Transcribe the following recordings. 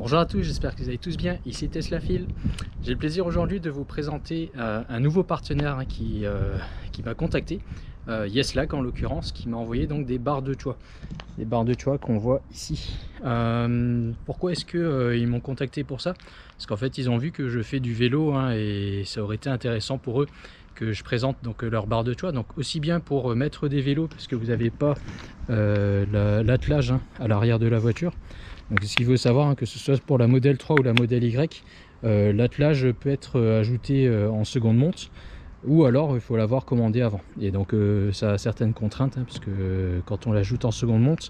Bonjour à tous, j'espère que vous allez tous bien, ici Teslafil. J'ai le plaisir aujourd'hui de vous présenter un nouveau partenaire qui m'a contacté, Yeslac en l'occurrence, qui m'a envoyé donc des barres de choix. Des barres de choix qu'on voit ici. Pourquoi est-ce que ils m'ont contacté pour ça? Parce qu'en fait ils ont vu que je fais du vélo et ça aurait été intéressant pour eux que je présente donc leur barre de choix. Donc aussi bien pour mettre des vélos, parce que vous n'avez pas l'attelage à l'arrière de la voiture. Donc ce qu'il faut savoir, que ce soit pour la modèle 3 ou la modèle Y, l'attelage peut être ajouté en seconde monte, ou alors il faut l'avoir commandé avant. Et donc ça a certaines contraintes, parce que quand on l'ajoute en seconde monte,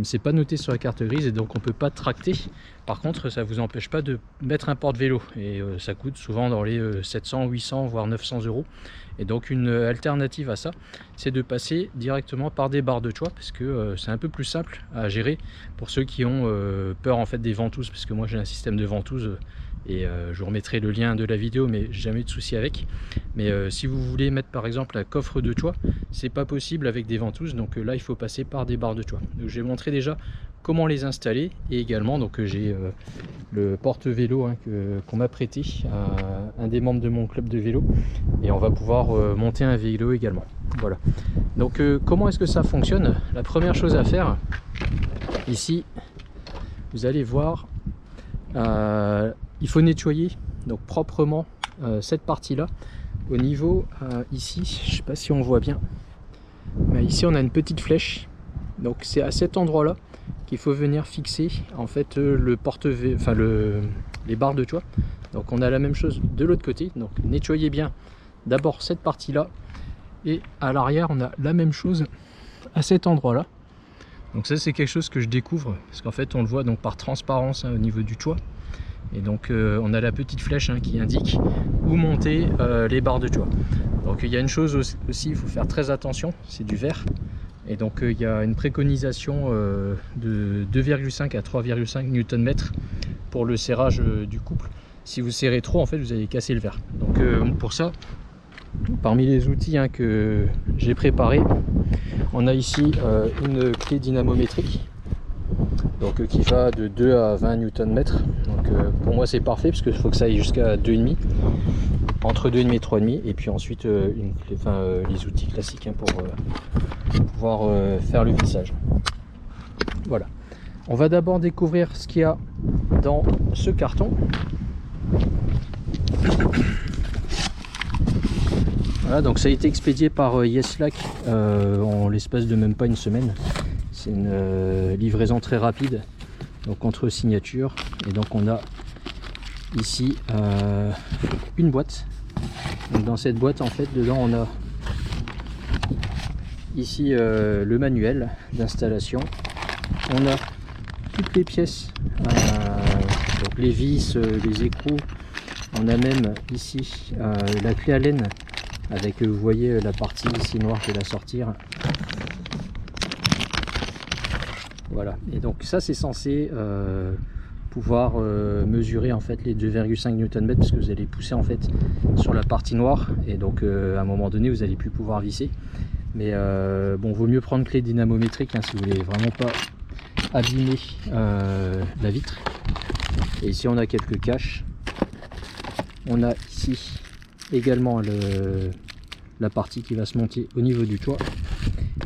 c'est pas noté sur la carte grise et donc on peut pas tracter. Par contre, ça vous empêche pas de mettre un porte-vélo et ça coûte souvent dans les 700, 800 voire 900 euros. Et donc une alternative à ça, c'est de passer directement par des barres de choix, parce que c'est un peu plus simple à gérer pour ceux qui ont peur en fait des ventouses, parce que moi j'ai un système de ventouse et je vous remettrai le lien de la vidéo, mais jamais de souci avec. Mais si vous voulez mettre par exemple un coffre de choix, c'est pas possible avec des ventouses, donc là il faut passer par des barres de choix. Donc j'ai montré déjà comment les installer, et également donc j'ai le porte-vélo qu'on m'a prêté à un des membres de mon club de vélo, et on va pouvoir monter un vélo également. Voilà. Donc comment est-ce que ça fonctionne? La première chose à faire ici, vous allez voir, il faut nettoyer donc proprement cette partie là au niveau ici, je sais pas si on voit bien, mais ici on a une petite flèche, donc c'est à cet endroit là qu'il faut venir fixer en fait le porte-vélo, enfin les barres de choix. Donc on a la même chose de l'autre côté, donc nettoyez bien d'abord cette partie là, et à l'arrière on a la même chose à cet endroit là. Donc ça c'est quelque chose que je découvre, parce qu'en fait on le voit donc par transparence au niveau du toit. Et donc on a la petite flèche qui indique où monter les barres de choix. Donc il y a une chose aussi, il faut faire très attention, c'est du verre. Et donc il y a une préconisation de 2,5 à 3,5 Nm pour le serrage du couple. Si vous serrez trop, en fait vous allez casser le verre. Donc pour ça, parmi les outils que j'ai préparés, on a ici une clé dynamométrique, donc qui va de 2 à 20 Nm. Donc pour moi c'est parfait, parce qu'il faut que ça aille jusqu'à 2,5, entre 2,5 et 3,5, et puis ensuite les outils classiques pour pouvoir faire le vissage. Voilà, on va d'abord découvrir ce qu'il y a dans ce carton. Voilà, donc ça a été expédié par Yeslac en l'espace de même pas une semaine. C'est une livraison très rapide, donc contre signature. Et donc on a ici une boîte. Donc dans cette boîte, en fait, dedans on a ici le manuel d'installation. On a toutes les pièces, donc les vis, les écrous. On a même ici la clé Allen avec, vous voyez, la partie ici noire qui va sortir. Voilà, et donc ça c'est censé pouvoir mesurer en fait les 2,5 Nm, parce que vous allez pousser en fait sur la partie noire, et donc à un moment donné vous allez plus pouvoir visser. Mais bon, vaut mieux prendre clé dynamométrique si vous voulez vraiment pas abîmer la vitre. Et ici on a quelques caches. On a ici également la partie qui va se monter au niveau du toit,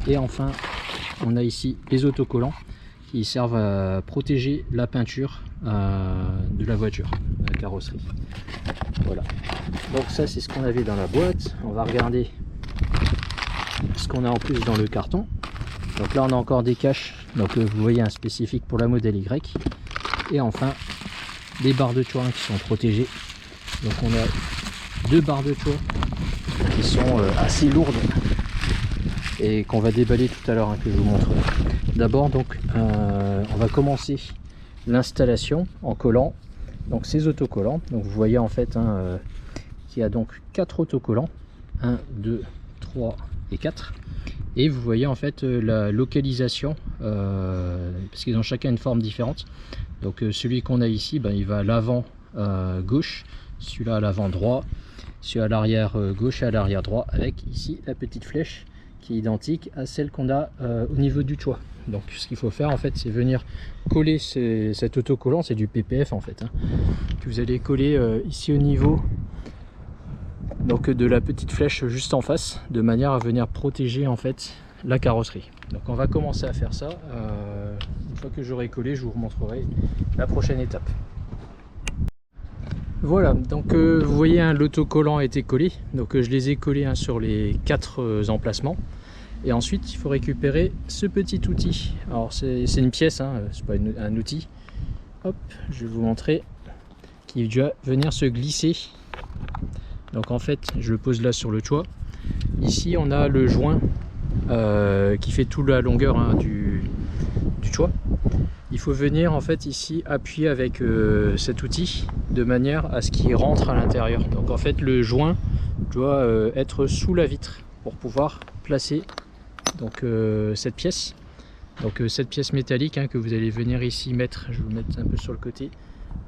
et enfin on a ici les autocollants qui servent à protéger la peinture de la voiture, de la carrosserie. Voilà, donc ça c'est ce qu'on avait dans la boîte. On va regarder ce qu'on a en plus dans le carton. Donc là on a encore des caches, donc vous voyez un spécifique pour la modèle Y, et enfin des barres de choix qui sont protégées. Donc on a deux barres de choix qui sont assez lourdes et qu'on va déballer tout à l'heure, que je vous montre. D'abord donc on va commencer l'installation en collant donc ces autocollants. Donc vous voyez en fait qu'il y a donc 4 autocollants, 1, 2, 3 et 4, et vous voyez en fait la localisation, parce qu'ils ont chacun une forme différente. Donc celui qu'on a ici, il va à l'avant gauche, celui-là à l'avant droit, celui à l'arrière gauche et à l'arrière droit, avec ici la petite flèche qui est identique à celle qu'on a au niveau du toit. Donc ce qu'il faut faire en fait, c'est venir coller cet autocollant, c'est du PPF en fait, hein, que vous allez coller ici au niveau donc de la petite flèche juste en face, de manière à venir protéger en fait la carrosserie. Donc on va commencer à faire ça. Une fois que j'aurai collé, je vous remontrerai la prochaine étape. Voilà, donc vous voyez, hein, l'autocollant a été collé, donc je les ai collés, hein, sur les 4 emplacements. Et ensuite il faut récupérer ce petit outil. Alors c'est une pièce, hein, c'est pas un outil. Hop, je vais vous montrer, qui doit venir se glisser. Donc en fait je le pose là sur le toit. Ici on a le joint qui fait toute la longueur, hein, du toit. Il faut venir en fait ici appuyer avec cet outil de manière à ce qu'il rentre à l'intérieur. Donc en fait le joint doit être sous la vitre pour pouvoir placer donc cette pièce. Donc cette pièce métallique, hein, que vous allez venir ici mettre, je vais vous mettre un peu sur le côté,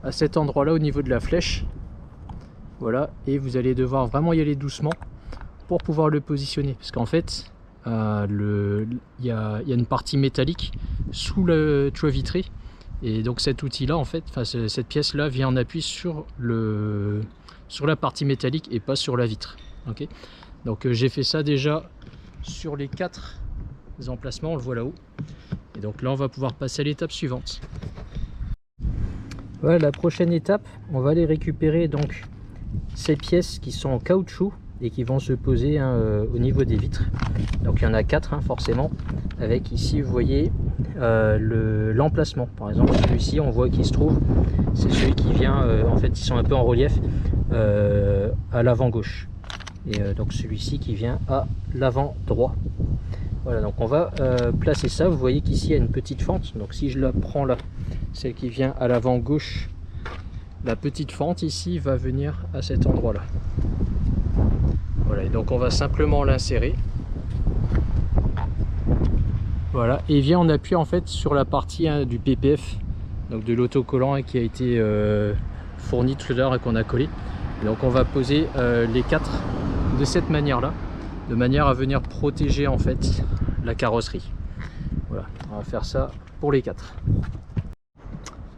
à cet endroit là au niveau de la flèche. Voilà, et vous allez devoir vraiment y aller doucement pour pouvoir le positionner, parce qu'en fait il y a une partie métallique sous le toit vitré, et donc cet outil là en fait, cette pièce là vient en appui sur la partie métallique et pas sur la vitre. Okay, donc j'ai fait ça déjà sur les 4 emplacements, on le voit là-haut, et donc là on va pouvoir passer à l'étape suivante. Voilà, la prochaine étape, on va aller récupérer donc ces pièces qui sont en caoutchouc et qui vont se poser, hein, au niveau des vitres. Donc il y en a 4, hein, forcément, avec ici vous voyez l'emplacement. Par exemple celui-ci, on voit qu'il se trouve, c'est celui qui vient, en fait ils sont un peu en relief à l'avant gauche, et donc celui-ci qui vient à l'avant droit. Voilà, donc on va placer ça. Vous voyez qu'ici il y a une petite fente, donc si je la prends là, celle qui vient à l'avant gauche, la petite fente ici va venir à cet endroit là. Voilà, et donc on va simplement l'insérer. Voilà, et il vient en appui en fait sur la partie, hein, du PPF, donc de l'autocollant, hein, qui a été fourni tout à l'heure et qu'on a collé. Et donc on va poser les 4 de cette manière là, de manière à venir protéger en fait la carrosserie. Voilà, on va faire ça pour les 4.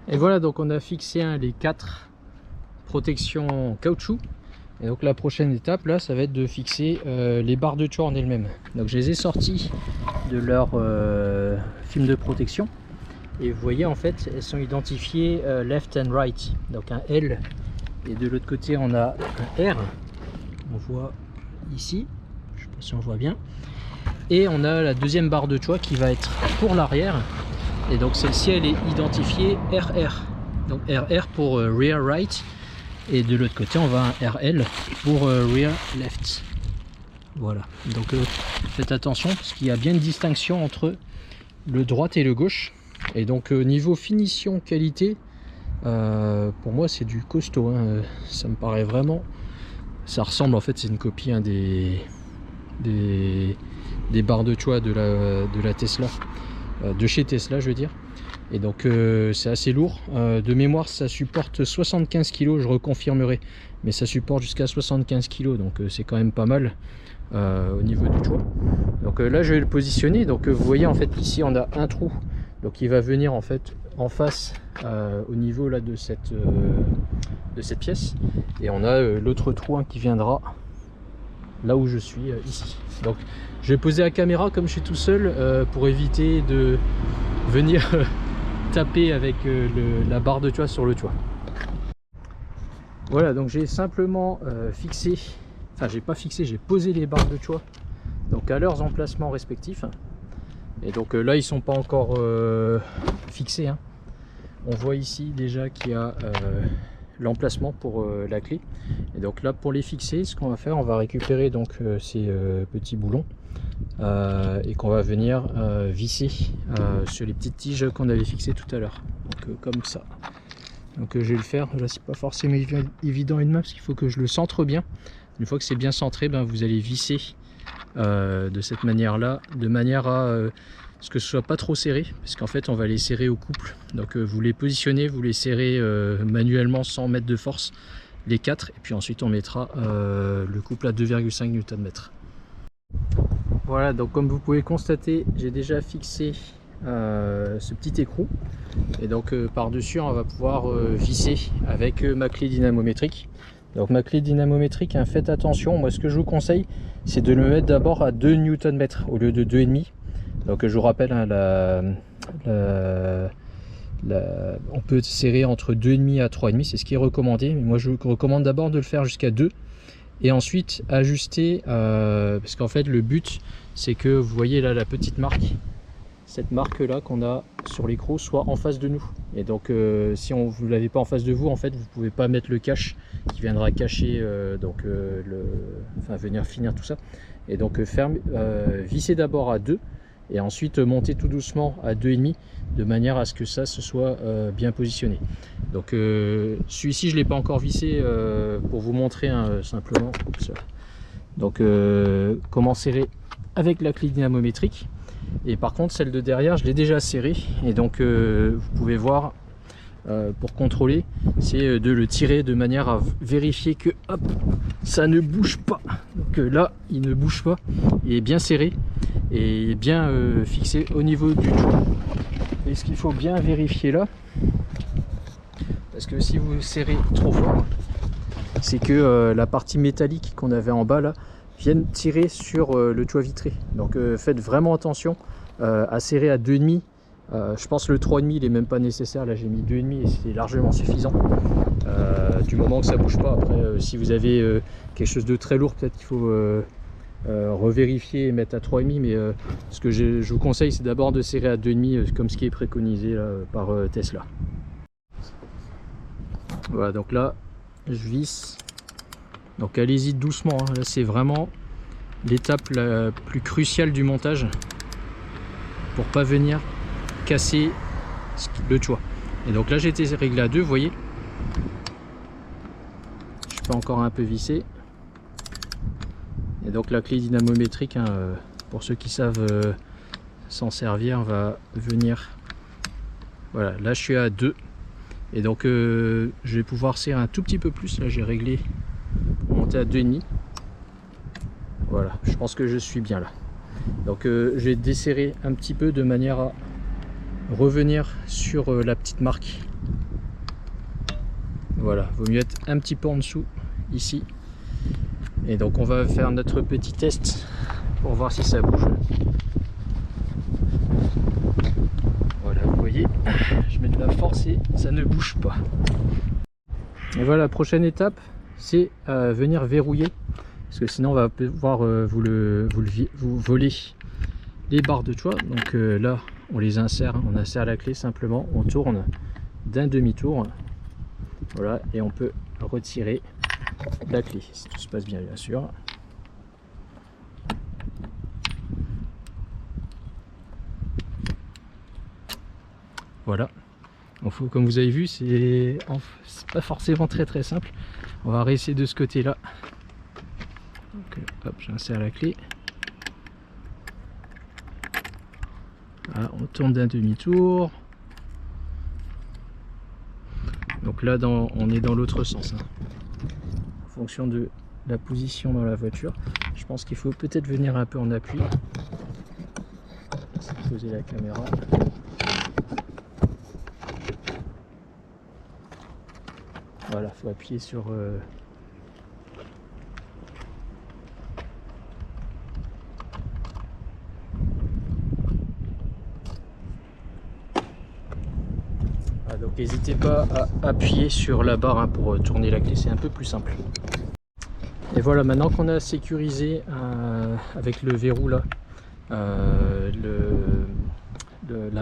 Et voilà, donc on a fixé, hein, les 4 protections en caoutchouc. Et donc la prochaine étape là, ça va être de fixer les barres de toit en elles-mêmes. Donc je les ai sorties de leur film de protection, et vous voyez en fait elles sont identifiées left and right, donc un L, et de l'autre côté on a un R, on voit ici, je sais pas si on voit bien, et on a la deuxième barre de toit qui va être pour l'arrière, et donc celle-ci elle est identifiée RR, donc RR pour rear right, et de l'autre côté on va un RL pour rear left. Voilà, donc faites attention parce qu'il y a bien une distinction entre le droit et le gauche, et donc niveau finition qualité, pour moi c'est du costaud, hein. Ça me paraît vraiment, ça ressemble, en fait c'est une copie, hein, des barres de toit de la Tesla, de chez Tesla je veux dire. Et donc c'est assez lourd, de mémoire ça supporte 75 kg, je reconfirmerai, mais ça supporte jusqu'à 75 kg, donc c'est quand même pas mal au niveau du toit. Donc là je vais le positionner, donc vous voyez en fait ici on a un trou, donc il va venir en fait en face au niveau là de cette pièce, et on a l'autre trou, hein, qui viendra là où je suis, ici. Donc je vais poser la caméra comme je suis tout seul pour éviter de venir taper avec la barre de toit sur le toit. Voilà, donc j'ai simplement fixé, enfin j'ai pas fixé, j'ai posé les barres de toit donc à leurs emplacements respectifs, et donc là ils sont pas encore fixés, hein. On voit ici déjà qu'il y a l'emplacement pour la clé, et donc là pour les fixer, ce qu'on va faire, on va récupérer donc ces petits boulons et qu'on va venir visser sur les petites tiges qu'on avait fixées tout à l'heure, donc comme ça. Donc je vais le faire, là c'est pas forcément évident une main parce qu'il faut que je le centre bien. Une fois que c'est bien centré, ben, vous allez visser de cette manière là, de manière à ce que ce soit pas trop serré, parce qu'en fait on va les serrer au couple. Donc vous les positionnez, vous les serrez manuellement sans mettre de force, les 4, et puis ensuite on mettra le couple à 2,5 Nm. Voilà, donc comme vous pouvez constater, j'ai déjà fixé ce petit écrou, et donc par dessus on va pouvoir visser avec ma clé dynamométrique. Donc ma clé dynamométrique, hein, faites attention, moi ce que je vous conseille c'est de le mettre d'abord à 2 Nm au lieu de 2,5. Donc je vous rappelle, hein, on peut serrer entre 2,5 à 3,5, c'est ce qui est recommandé, mais moi je vous recommande d'abord de le faire jusqu'à 2 et ensuite ajuster, parce qu'en fait le but c'est que vous voyez là la petite marque, cette marque là qu'on a sur l'écrou soit en face de nous, et donc si vous ne l'avez pas en face de vous, en fait vous pouvez pas mettre le cache qui viendra cacher venir finir tout ça, et donc visser d'abord à 2 et ensuite monter tout doucement à 2,5 de manière à ce que ça se soit bien positionné. Donc celui-ci je l'ai pas encore vissé pour vous montrer, hein, simplement. Donc comment serrer avec la clé dynamométrique. Et par contre celle de derrière je l'ai déjà serrée, et donc vous pouvez voir, pour contrôler, c'est de le tirer de manière à vérifier que hop, ça ne bouge pas. Donc là il ne bouge pas, il est bien serré et bien fixé au niveau du joint. Et ce qu'il faut bien vérifier là, parce que si vous serrez trop fort, c'est que la partie métallique qu'on avait en bas là vienne tirer sur le toit vitré. Donc faites vraiment attention à serrer à 2,5. Je pense que le 3,5 il est même pas nécessaire, là j'ai mis 2,5 et c'est largement suffisant, du moment que ça bouge pas. Après si vous avez quelque chose de très lourd, peut-être qu'il faut revérifier et mettre à 3,5, mais ce que je vous conseille c'est d'abord de serrer à 2,5 comme ce qui est préconisé là, par Tesla. Voilà, donc là je visse, donc allez-y doucement, hein. Là c'est vraiment l'étape la plus cruciale du montage pour pas venir casser le toit. Et donc là j'ai été réglé à 2, vous voyez, je peux encore un peu visser. Et donc la clé dynamométrique, hein, pour ceux qui savent s'en servir, va venir, voilà, là je suis à 2, et donc je vais pouvoir serrer un tout petit peu plus. Là j'ai réglé pour monter à 2,5. Voilà, je pense que je suis bien là. Donc je vais desserrer un petit peu de manière à revenir sur la petite marque. Voilà, vaut mieux être un petit peu en dessous ici. Et donc on va faire notre petit test pour voir si ça bouge. Voilà, vous voyez, je mets de la force et ça ne bouge pas. Et voilà, la prochaine étape c'est venir verrouiller, parce que sinon on va pouvoir vous voler les barres de toit. Donc là on les insère, on insère la clé simplement, on tourne d'un demi-tour, voilà, et on peut retirer la clé si tout se passe bien, bien sûr. Voilà, donc, comme vous avez vu, c'est pas forcément très simple. On va réessayer de ce côté là. Donc hop, j'insère la clé. Voilà, on tourne d'un demi-tour. Donc là on est dans l'autre sens, hein. En fonction de la position dans la voiture, je pense qu'il faut peut-être venir un peu en appui. Poser la caméra. Voilà, il faut appuyer sur donc n'hésitez pas à appuyer sur la barre, hein, pour tourner la clé, c'est un peu plus simple. Et voilà, maintenant qu'on a sécurisé avec le verrou là la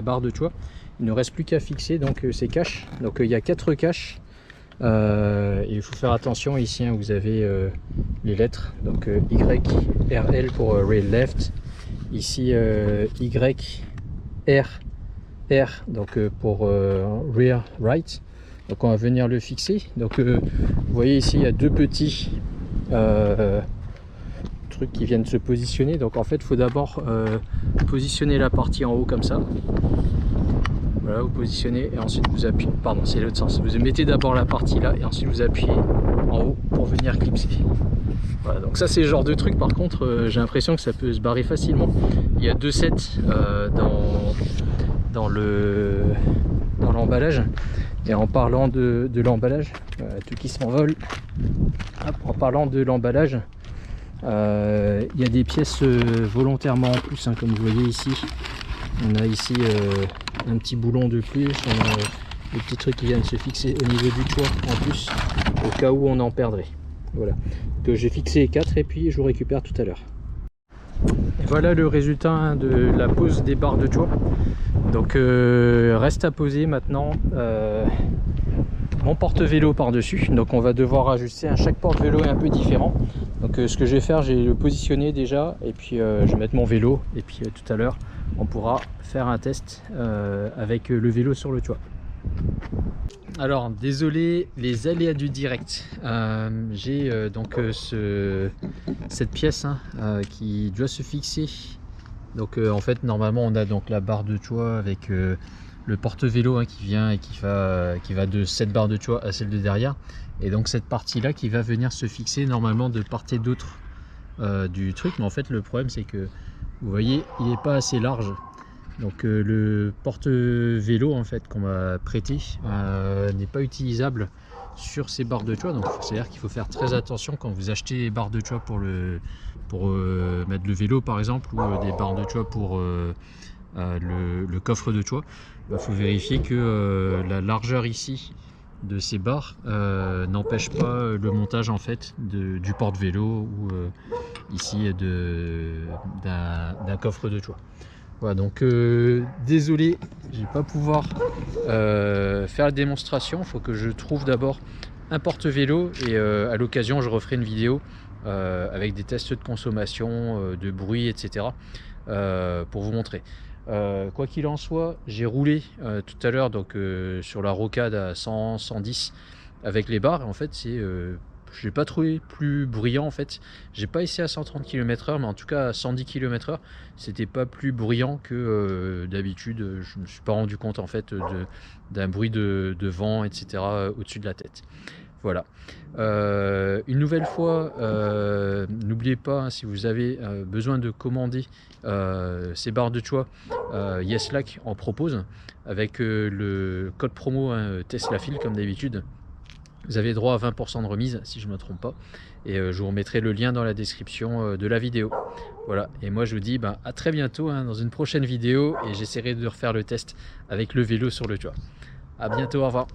barre de toit, il ne reste plus qu'à fixer donc ces caches. Donc il y a 4 caches, et il faut faire attention ici, hein, vous avez les lettres, donc YRL pour rail left, ici YR donc pour rear right. Donc on va venir le fixer. Donc vous voyez ici il y a 2 petits trucs qui viennent se positionner. Donc en fait il faut d'abord positionner la partie en haut comme ça. Voilà, vous positionnez et ensuite vous appuyez, pardon c'est l'autre sens, vous mettez d'abord la partie là et ensuite vous appuyez en haut pour venir clipser. Voilà, donc ça c'est le genre de truc, par contre j'ai l'impression que ça peut se barrer facilement. Il y a 2 sets dans l'emballage. Et en parlant de l'emballage, tout qui s'envole, en parlant de l'emballage, il y a des pièces volontairement en plus, hein, comme vous voyez ici. On a ici un petit boulon de plus, on a des petits trucs qui viennent se fixer au niveau du toit en plus, au cas où on en perdrait. Voilà, que j'ai fixé les 4 et puis je vous récupère tout à l'heure. Et voilà le résultat, hein, de la pose des barres de toit. Donc reste à poser maintenant mon porte-vélo par-dessus. Donc on va devoir ajuster, hein, chaque porte-vélo est un peu différent. Donc ce que je vais faire, j'ai le positionner déjà et puis je vais mettre mon vélo et puis tout à l'heure on pourra faire un test avec le vélo sur le toit. Alors désolé, les aléas du direct. J'ai donc cette pièce, hein, qui doit se fixer. Donc en fait normalement on a donc la barre de toit avec le porte-vélo, hein, qui vient et qui va de cette barre de toit à celle de derrière, et donc cette partie là qui va venir se fixer normalement de part et d'autre du truc. Mais en fait le problème c'est que vous voyez il n'est pas assez large, donc le porte-vélo en fait qu'on m'a prêté n'est pas utilisable sur ces barres de toit. Donc c'est à dire qu'il faut faire très attention quand vous achetez les barres de toit pour mettre le vélo par exemple, ou des barres de toit pour le coffre de toit. Il faut vérifier que la largeur ici de ces barres n'empêche pas le montage en fait du porte-vélo ou ici d'un coffre de toit. Voilà, donc désolé, je vais pas pouvoir faire la démonstration. Il faut que je trouve d'abord un porte-vélo et à l'occasion je referai une vidéo avec des tests de consommation, de bruit, etc. Pour vous montrer. Quoi qu'il en soit, j'ai roulé tout à l'heure donc sur la rocade à 100-110 avec les barres. En fait je l'ai pas trouvé plus bruyant. En fait j'ai pas essayé à 130 km/h, mais en tout cas à 110 km/h c'était pas plus bruyant que d'habitude. Je me suis pas rendu compte en fait d'un bruit de vent, etc. au-dessus de la tête. Voilà, une nouvelle fois, n'oubliez pas, hein, si vous avez besoin de commander ces barres de toit, Yeslac en propose avec le code promo, hein, TeslaFil comme d'habitude. Vous avez droit à 20% de remise si je ne me trompe pas, et je vous remettrai le lien dans la description de la vidéo. Voilà, et moi je vous dis à très bientôt, hein, dans une prochaine vidéo, et j'essaierai de refaire le test avec le vélo sur le toit. À bientôt, au revoir.